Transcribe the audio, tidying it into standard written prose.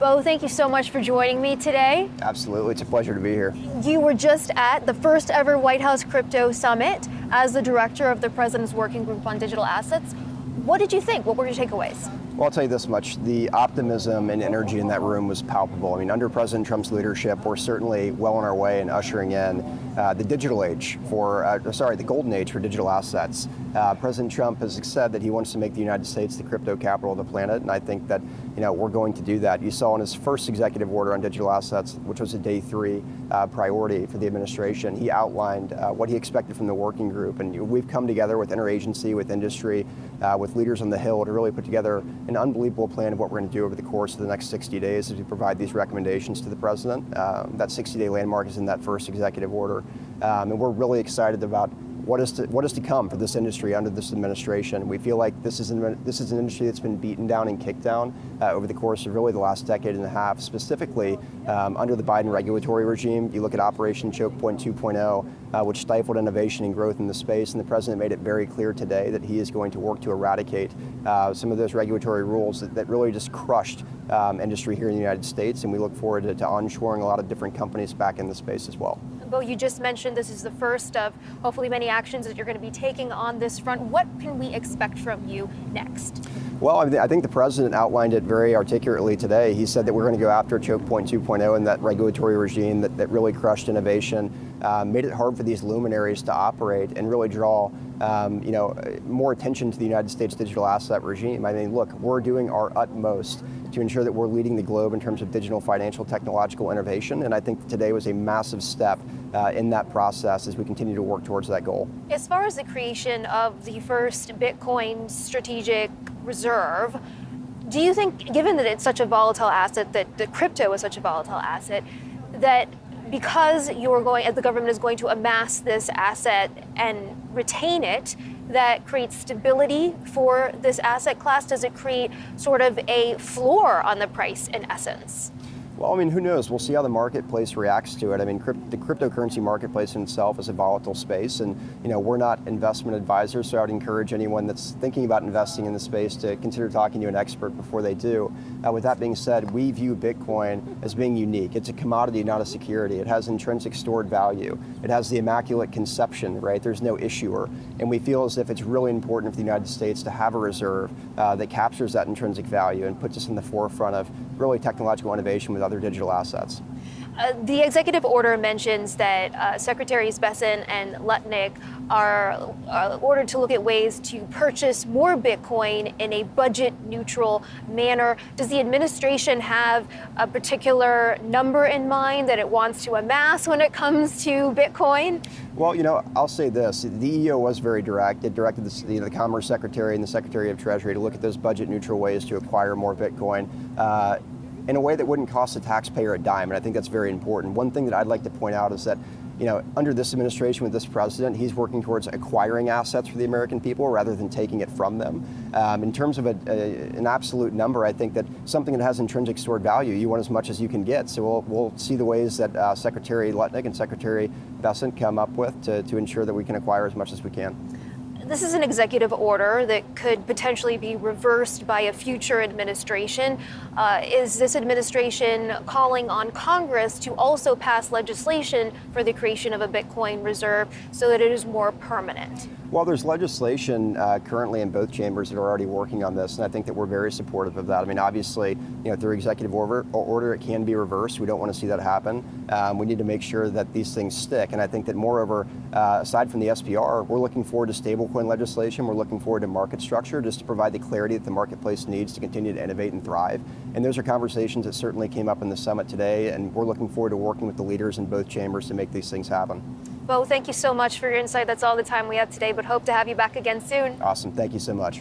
Bo, thank you so much for joining me today. Absolutely, it's a pleasure to be here. You were just at the first ever White House Crypto Summit as the director of the President's Working Group on Digital Assets. What did you think? What were your takeaways? Well, I'll tell you this much, the optimism and energy in that room was palpable. I mean, under President Trump's leadership, we're certainly well on our way in ushering in the digital age the golden age for digital assets. President Trump has said that he wants to make the United States the crypto capital of the planet, and I think that we're going to do that. You saw in his first executive order on digital assets, which was a day 3 priority for the administration, he outlined what he expected from the working group, and we've come together with interagency, with industry, with leaders on the Hill to really put together an unbelievable plan of what we're going to do over the course of the next 60 days as we provide these recommendations to the president. That 60-day landmark is in that first executive order, and we're really excited about what is to come for this industry under this administration. We feel like this is an industry that's been beaten down and kicked down over the course of really the last decade and a half, specifically under the Biden regulatory regime. You look at Operation Choke Point 2.0, which stifled innovation and growth in the space, and the president made it very clear today that he is going to work to eradicate some of those regulatory rules that really just crushed industry here in the United States, and we look forward to onshoring a lot of different companies back in the space as well. Bo, you just mentioned this is the first of hopefully many actions that you're going to be taking on this front. What can we expect from you next? Well, I think the president outlined it very articulately today. He said that we're going to go after Choke Point 2.0 and that regulatory regime that really crushed innovation, made it hard for these luminaries to operate and really draw more attention to the United States digital asset regime. I mean, look, we're doing our utmost to ensure that we're leading the globe in terms of digital financial technological innovation, and I think today was a massive step in that process as we continue to work towards that goal. As far as the creation of the first Bitcoin strategic reserve, do you think, given that it's such a volatile asset, that the crypto is such a volatile asset, that because the government is going to amass this asset and retain it, that creates stability for this asset class? Does it create sort of a floor on the price in essence? Well, I mean, who knows? We'll see how the marketplace reacts to it. I mean, the cryptocurrency marketplace in itself is a volatile space, and we're not investment advisors, so I would encourage anyone that's thinking about investing in the space to consider talking to an expert before they do. With that being said, we view Bitcoin as being unique. It's a commodity, not a security. It has intrinsic stored value. It has the immaculate conception, right? There's no issuer, and we feel as if it's really important for the United States to have a reserve that captures that intrinsic value and puts us in the forefront of really technological innovation with other digital assets. The executive order mentions that Secretaries Bessent and Lutnick are ordered to look at ways to purchase more Bitcoin in a budget-neutral manner. Does the administration have a particular number in mind that it wants to amass when it comes to Bitcoin? Well, I'll say this. The EO was very direct. It directed the Commerce Secretary and the Secretary of Treasury to look at those budget-neutral ways to acquire more Bitcoin in a way that wouldn't cost the taxpayer a dime, and I think that's very important. One thing that I'd like to point out is that under this administration with this president, he's working towards acquiring assets for the American people rather than taking it from them. In terms of an absolute number, I think that something that has intrinsic stored value, you want as much as you can get. So we'll see the ways that Secretary Lutnick and Secretary Bessent come up with to ensure that we can acquire as much as we can. This is an executive order that could potentially be reversed by a future administration. Is this administration calling on Congress to also pass legislation for the creation of a Bitcoin reserve so that it is more permanent? Well, there's legislation currently in both chambers that are already working on this, and I think that we're very supportive of that. I mean, obviously, through executive order, it can be reversed. We don't want to see that happen. We need to make sure that these things stick, and I think that moreover, aside from the SPR, we're looking forward to stablecoin legislation. We're looking forward to market structure just to provide the clarity that the marketplace needs to continue to innovate and thrive. And those are conversations that certainly came up in the summit today, and we're looking forward to working with the leaders in both chambers to make these things happen. Bo, thank you so much for your insight. That's all the time we have today, but hope to have you back again soon. Awesome. Thank you so much.